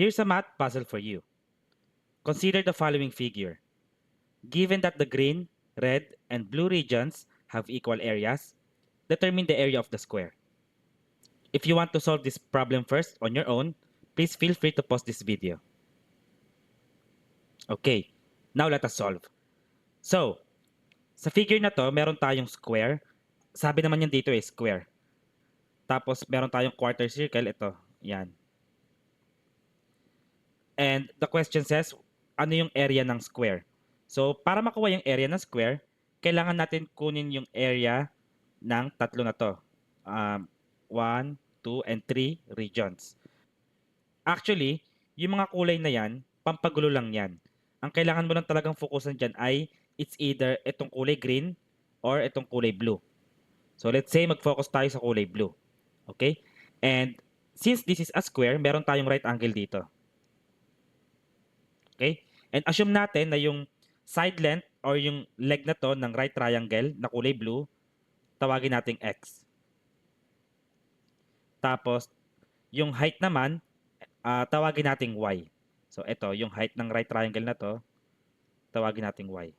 Here's a math puzzle for you. Consider the following figure. Given that the green, red, and blue regions have equal areas, determine the area of the square. If you want to solve this problem first on your own, please feel free to pause this video. Okay, now let us solve. So, sa figure na to, meron tayong square. Sabi naman yan dito square. Tapos, meron tayong quarter circle. Ito, yan. And the question says, ano yung area ng square? So, para makuha yung area ng square, kailangan natin kunin yung area ng tatlo na to. 1, 2, and 3 regions. Actually, yung mga kulay na yan, pampagulo lang yan. Ang kailangan mo lang talagang fokusan dyan ay it's either itong kulay green or itong kulay blue. So let's say mag-focus tayo sa kulay blue. Okay? And since this is a square, meron tayong right angle dito. Okay? And assume natin na yung side length or yung leg na to ng right triangle na kulay blue, tawagin nating X. Tapos, yung height naman, tawagin nating Y. So ito, yung height ng right triangle na to, tawagin nating Y.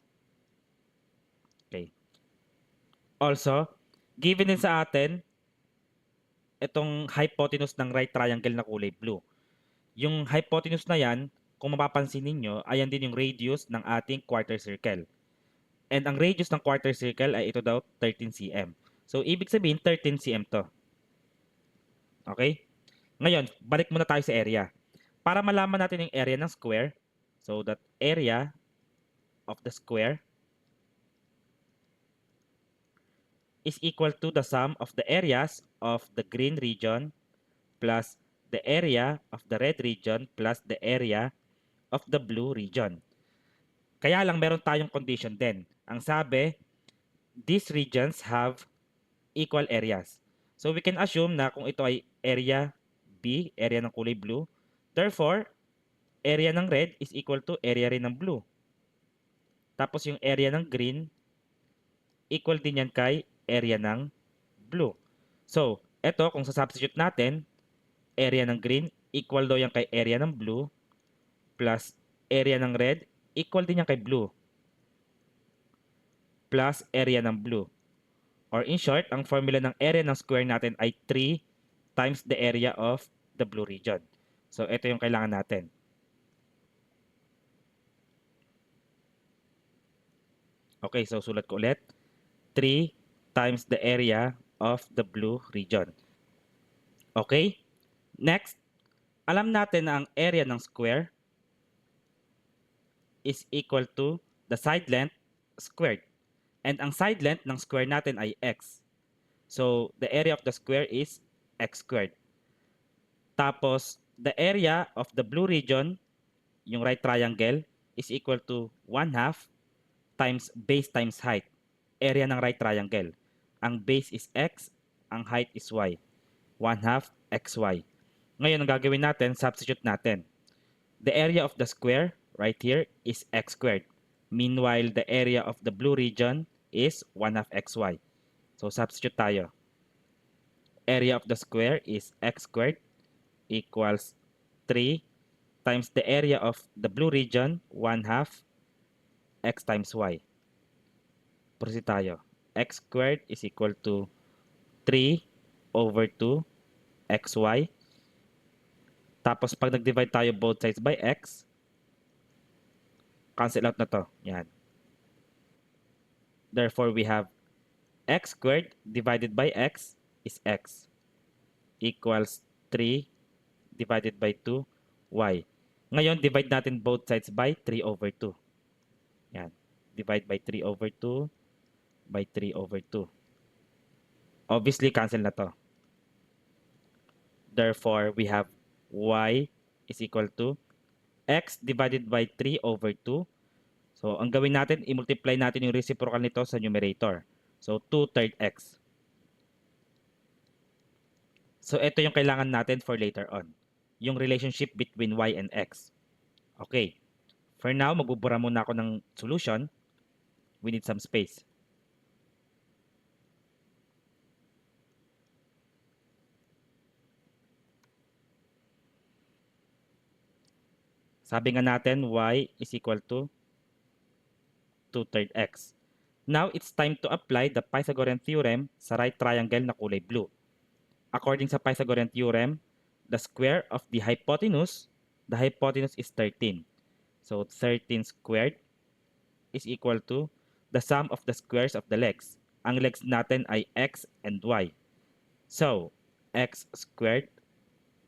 Okay. Also, given din sa atin, itong hypotenuse ng right triangle na kulay blue. Yung hypotenuse na yan, kung mapapansin ninyo, ayan din yung radius ng ating quarter circle. And ang radius ng quarter circle ay ito daw, 13 cm. So, ibig sabihin, 13 cm to. Okay? Ngayon, balik muna tayo sa area. Para malaman natin yung area ng square, so that area of the square is equal to the sum of the areas of the green region plus the area of the red region plus the area of the blue region. Kaya lang meron tayong condition din. Ang sabi, these regions have equal areas. So we can assume na kung ito ay area B, area ng kulay blue, therefore, area ng red is equal to area rin ng blue. Tapos yung area ng green, equal din yan kay area ng blue. So, ito kung sa-substitute natin, area ng green, equal daw yan kay area ng blue, plus area ng red, equal din yan kay blue, plus area ng blue. Or in short, ang formula ng area ng square natin ay 3 times the area of the blue region. So, ito yung kailangan natin. Okay, so sulat ko ulit. 3 times the area of the blue region. Okay? Next, alam natin na ang area ng square is equal to the side length squared. And ang side length ng square natin ay x. So, the area of the square is x squared. Tapos, the area of the blue region, yung right triangle, is equal to 1/2 times base times height. Area ng right triangle. Ang base is x, ang height is y. 1/2 xy. Ngayon, ang gagawin natin, substitute natin. The area of the square, right here, is x squared. Meanwhile, the area of the blue region is 1/2 xy. So, substitute tayo. Area of the square is x squared equals 3 times the area of the blue region, 1/2 x times y. Proceed tayo. X squared is equal to 3 over 2 xy. Tapos pag nag-divide tayo both sides by x, cancel out na to. Yan. Therefore, we have x squared divided by x is x equals 3 divided by 2 y. Ngayon, divide natin both sides by 3 over 2. Yan. Divide by 3 over 2 by 3 over 2. Obviously, cancel na to. Therefore, we have y is equal to x divided by 3 over 2. So, ang gawin natin, i-multiply natin yung reciprocal nito sa numerator. So, 2/3 x. So, ito yung kailangan natin for later on. Yung relationship between y and x. Okay. For now, magbubura muna ako ng solution. We need some space. Sabi nga natin, y is equal to 2/3 x. Now, it's time to apply the Pythagorean theorem sa right triangle na kulay blue. According sa Pythagorean theorem, the square of the hypotenuse is 13. So, 13 squared is equal to the sum of the squares of the legs. Ang legs natin ay x and y. So, x squared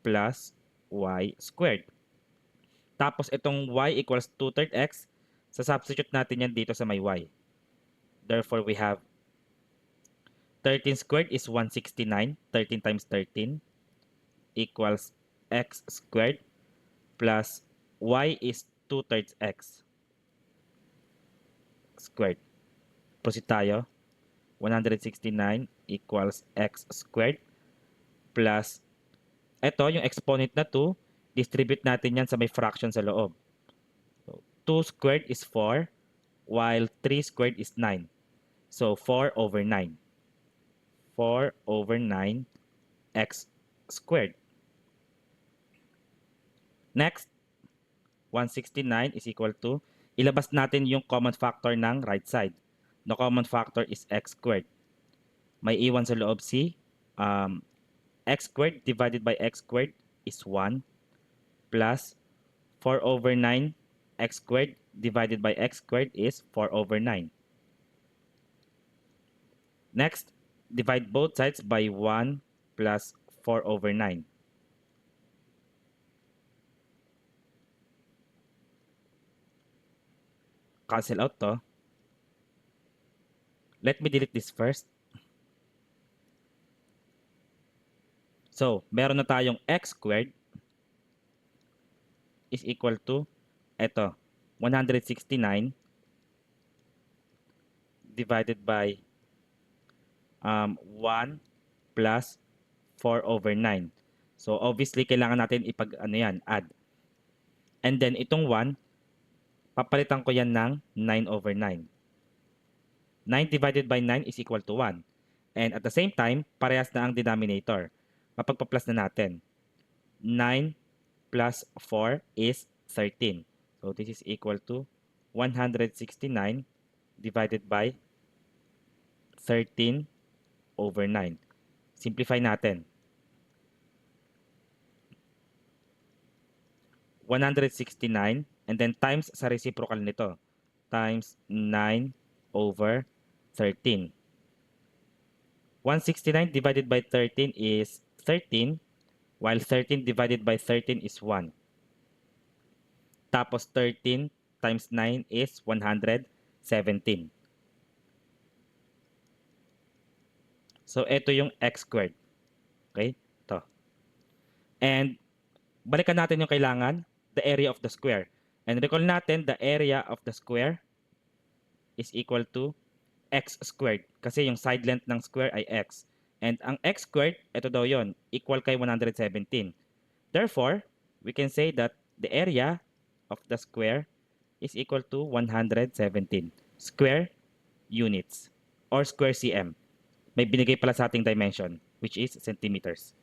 plus y squared. Tapos itong y equals 2/3 x, sa-substitute natin yan dito sa may y. Therefore, we have 13 squared is 169. 13 times 13 equals x squared plus y is 2/3 x squared. Proceed tayo. 169 equals x squared plus ito, yung exponent na 2, distribute natin yan sa may fraction sa loob. So, 2 squared is 4, while 3 squared is 9. So, 4/9. 4/9 x squared. Next, 169 is equal to, ilabas natin yung common factor ng right side. The common factor is x squared. May iwan sa loob si x squared divided by x squared is 1 plus 4/9 x squared divided by x squared is 4/9. Next, divide both sides by 1 plus 4/9. Cancel out to. Let me delete this first. So, meron na tayong x squared is equal to, eto, 169 divided by 1 plus 4/9. So, obviously, kailangan natin add. And then, itong 1, papalitan ko yan ng 9/9. 9 divided by 9 is equal to 1. And at the same time, parehas na ang denominator. Mapagpa-plus na natin. 9 plus 4 is 13. So, this is equal to 169 divided by 13/9. Simplify natin. 169 and then times sa reciprocal nito. Times 9/13. 169 divided by 13 is 13, while 13 divided by 13 is 1. Tapos 13 times 9 is 117. So, ito yung x squared. Okay? Ito. And, balikan natin yung kailangan, the area of the square. And recall natin, the area of the square is equal to x squared. Kasi yung side length ng square ay x. And ang x squared, ito daw yon, equal kay 117. Therefore, we can say that the area of the square is equal to 117 square units or square cm. May binigay pala sa ating dimension, which is centimeters.